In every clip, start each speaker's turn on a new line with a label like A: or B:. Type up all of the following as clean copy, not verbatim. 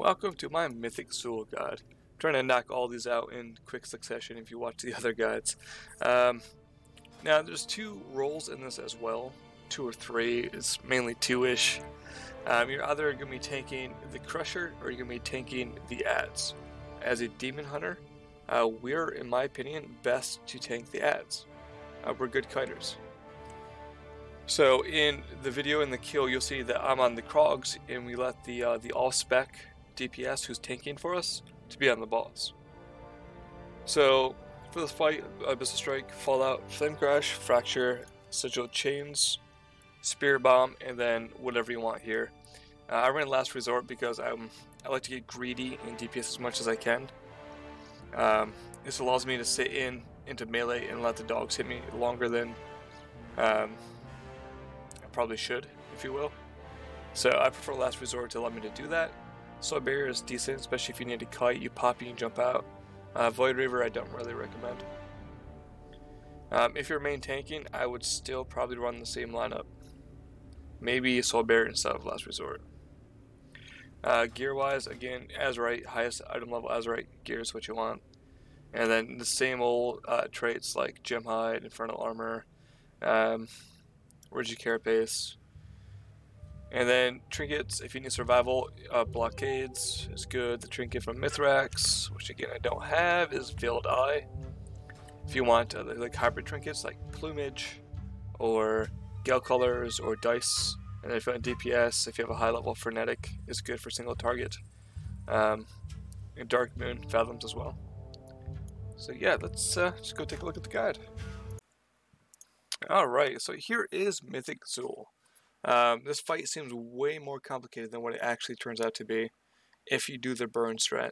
A: Welcome to my Mythic Zul guide. I'm trying to knock all these out in quick succession if you watch the other guides. Now there's two roles in this as well, two or three, it's mainly two-ish. You're either going to be tanking the Crusher or you're going to be tanking the ads. As a Demon Hunter, we're, in my opinion, best to tank the ads. We're good kiters. So in the video in the kill, you'll see that I'm on the Krogs, and we let the all-spec DPS who's tanking for us to be on the boss. So for this fight, Abyssal Strike, Fallout, Flame Crash, Fracture, Sigil Chains, Spirit Bomb, and then whatever you want here. I ran Last Resort because I like to get greedy in DPS as much as I can. This allows me to sit into melee and let the dogs hit me longer than I probably should, if you will. So I prefer Last Resort to allow me to do that. Soul Barrier is decent, especially if you need to kite, you pop, you can jump out. Void Reaver I don't really recommend. If you're main tanking, I would still probably run the same lineup. Maybe Soul Barrier instead of Last Resort. Gear wise, again, Azurite, highest item level Azurite gear is what you want. And then the same old traits like Gem Hide, Infernal Armor, Rigid Carapace. And then trinkets, if you need survival, blockades is good. The trinket from Mithrax, which again I don't have, is Veiled Eye. If you want like hybrid trinkets like plumage or gale colors or dice, and then if you want DPS, if you have a high level frenetic, is good for single target. And Dark Moon fathoms as well. So yeah, let's just go take a look at the guide. Alright, so here is Mythic Zul. This fight seems way more complicated than what it actually turns out to be if you do the burn strat.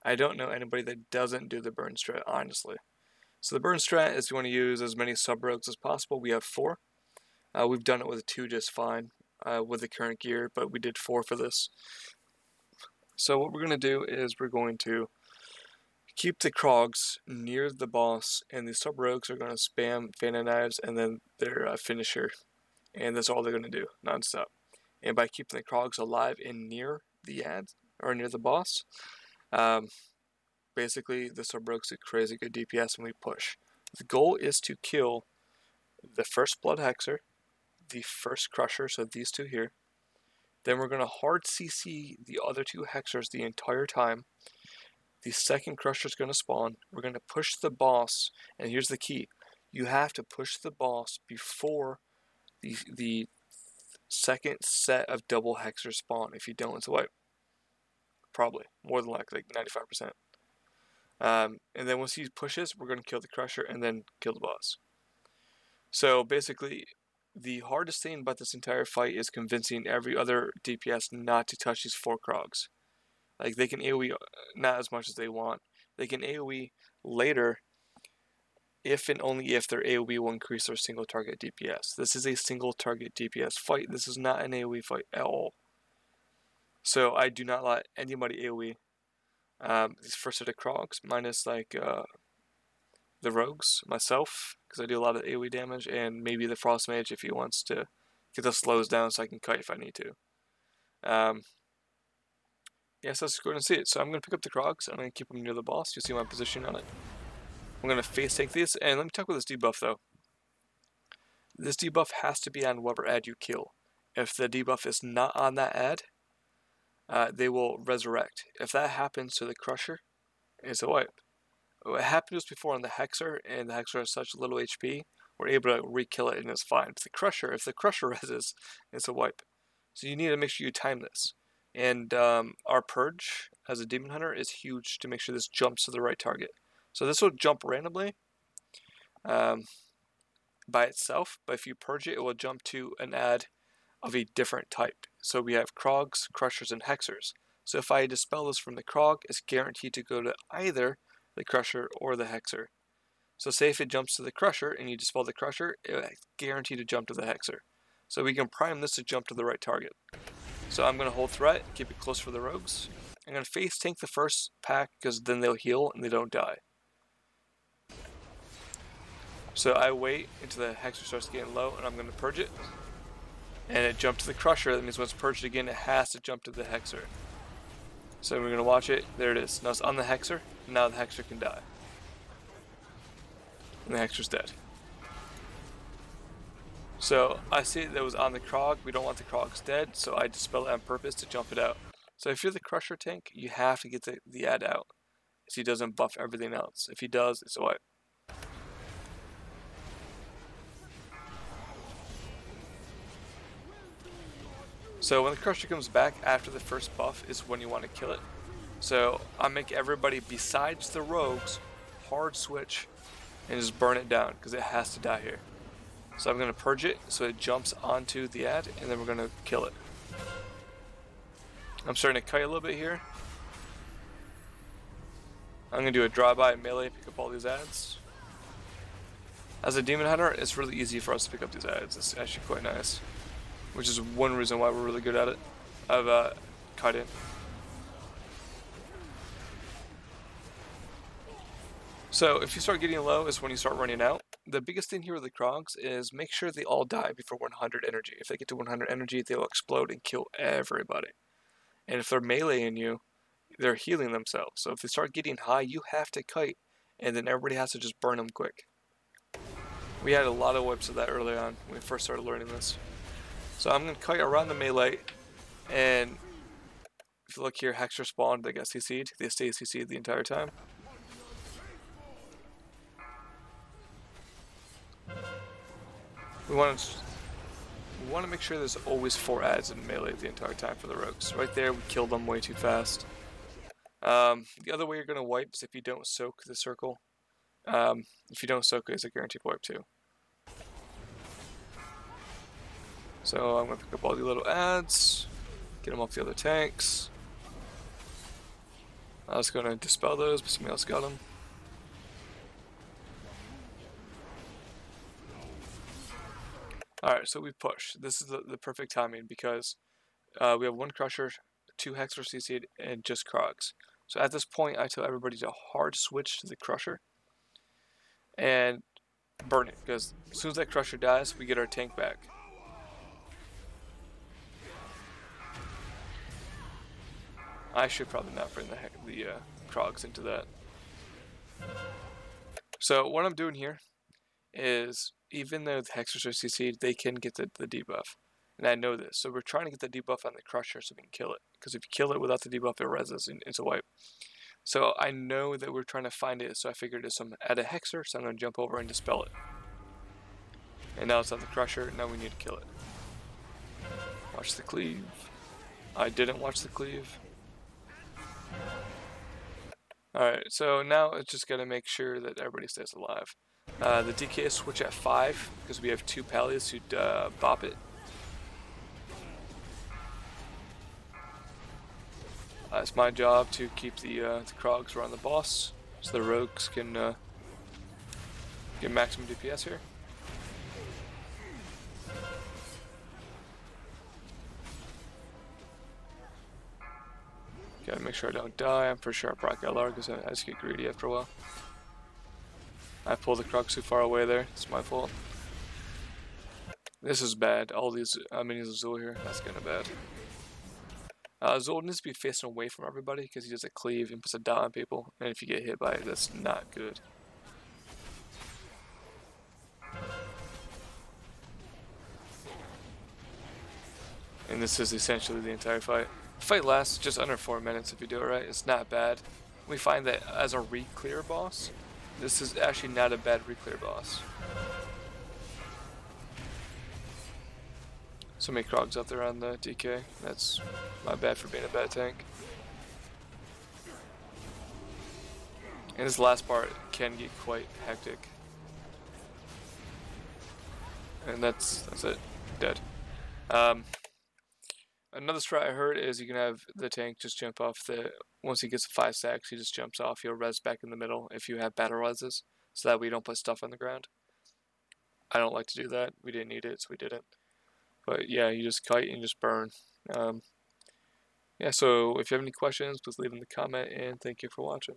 A: I don't know anybody that doesn't do the burn strat, honestly. So the burn strat is you want to use as many sub-rogues as possible. We have 4. We've done it with 2 just fine with the current gear, but we did 4 for this. So what we're going to do is we're going to keep the Krogs near the boss, and the sub-rogues are going to spam Phantom Knives and then their finisher. And that's all they're going to do, non-stop. And by keeping the Krogs alive and near the ads, or near the boss, basically the sub-rogues get crazy good DPS when we push. The goal is to kill the first Blood Hexer, the first Crusher, so these two here. Then we're going to hard CC the other 2 Hexers the entire time. The second Crusher is going to spawn. We're going to push the boss, and here's the key. You have to push the boss before the second set of double Hexers spawn. If you don't, it's a wipe. Probably. More than likely, like 95%. And then once he pushes, we're going to kill the Crusher and then kill the boss. So basically, the hardest thing about this entire fight is convincing every other DPS not to touch these 4 Krogs. Like, they can AoE not as much as they want. They can AoE later if and only if their AoE will increase their single target DPS. This is a single target DPS fight. This is not an AoE fight at all. So I do not let anybody AoE. These first set of Krogs, minus like the rogues, myself, because I do a lot of AoE damage, and maybe the Frost Mage if he wants to get the slows down so I can kite if I need to. Yes, let's go and see it. So I'm going to pick up the Krogs. I'm going to keep them near the boss. You see my position on it. I'm going to face take these, and let me talk about this debuff though. This debuff has to be on whatever ad you kill. If the debuff is not on that ad, they will resurrect. If that happens to the Crusher, it's a wipe. What happened to us before on the Hexer, and the Hexer has such little HP, we're able to re-kill it and it's fine. But the Crusher, if the Crusher reses, it's a wipe. So you need to make sure you time this. And our Purge as a Demon Hunter is huge to make sure this jumps to the right target. So this will jump randomly by itself, but if you purge it, it will jump to an ad of a different type. So we have Krogs, Crushers, and Hexers. So if I dispel this from the Krog, it's guaranteed to go to either the Crusher or the Hexer. So say if it jumps to the Crusher and you dispel the Crusher, it's guaranteed to jump to the Hexer. So we can prime this to jump to the right target. So I'm going to hold threat, keep it close for the rogues. I'm going to face tank the first pack because then they'll heal and they don't die. So I wait until the Hexer starts getting low, and I'm going to purge it. And it jumped to the Crusher. That means when it's purged again, it has to jump to the Hexer. So we're gonna watch it. There it is. Now it's on the Hexer. Now the Hexer can die. And the Hexer's dead. So I see that it was on the Krog. We don't want the Krogs dead, so I dispel it on purpose to jump it out. So if you're the Crusher tank, you have to get the ad out, so he doesn't buff everything else. If he does, it's a wipe. So when the Crusher comes back after the first buff is when you want to kill it. So I make everybody besides the rogues hard switch and just burn it down because it has to die here. So I'm going to purge it so it jumps onto the ad, and then we're going to kill it. I'm starting to kite a little bit here. I'm going to do a drive-by and melee, pick up all these ads. As a Demon Hunter, it's really easy for us to pick up these ads. It's actually quite nice, which is one reason why we're really good at it. I've cut in. So if you start getting low is when you start running out. The biggest thing here with the Krogs is make sure they all die before 100 energy. If they get to 100 energy, they'll explode and kill everybody. And if they're meleeing you, they're healing themselves. So if they start getting high, you have to kite, and then everybody has to just burn them quick. We had a lot of wipes of that early on when we first started learning this. So I'm going to kite around the melee, and if you look here, Hexer spawned, they got CC'd. They stay CC'd the entire time. We want to make sure there's always 4 ads in melee the entire time for the rogues. Right there, we killed them way too fast. The other way you're going to wipe is if you don't soak the circle. If you don't soak it, it's a guaranteed wipe too. So I'm going to pick up all the little ads, get them off the other tanks. I was going to dispel those, but somebody else got them. Alright, so we push. This is the perfect timing because we have 1 Crusher, 2 Hexer CC'd, and just Krogs. So at this point, I tell everybody to hard switch to the Crusher and burn it, because as soon as that Crusher dies, we get our tank back. I should probably not bring the Krogs into that. So what I'm doing here is, even though the Hexers are CC'd, they can get the debuff. And I know this. So we're trying to get the debuff on the Crusher so we can kill it. Because if you kill it without the debuff, it reses and it's a wipe. So I know that we're trying to find it, so I figured it's at a Hexer, so I'm going to jump over and dispel it. And now it's on the Crusher, now we need to kill it. Watch the cleave. I didn't watch the cleave. Alright, so now it's just got to make sure that everybody stays alive. The DK is switch at 5 because we have 2 Pallias who bop it. It's my job to keep the Krogs around the boss so the rogues can get maximum DPS here. Gotta make sure I don't die. I'm pretty sure I proc LR because I just get greedy after a while. I pulled the Krogs too far away there. It's my fault. This is bad. All these minions of Zul here. That's kind of bad. Zul needs to be facing away from everybody because he does a cleave and puts a dot on people. And if you get hit by it, that's not good. And this is essentially the entire fight. The fight lasts just under 4 minutes if you do it right. It's not bad. We find that as a re-clear boss, this is actually not a bad re-clear boss. So many Krogs out there on the DK. That's my bad for being a bad tank. And this last part can get quite hectic. And that's it. Dead. Another strat I heard is you can have the tank just jump off once he gets 5 stacks, he just jumps off. He'll res back in the middle if you have battle reses, so that we don't put stuff on the ground. I don't like to do that. We didn't need it, so we didn't. But yeah, you just kite and just burn. Yeah, so if you have any questions, please leave them in the comment, and thank you for watching.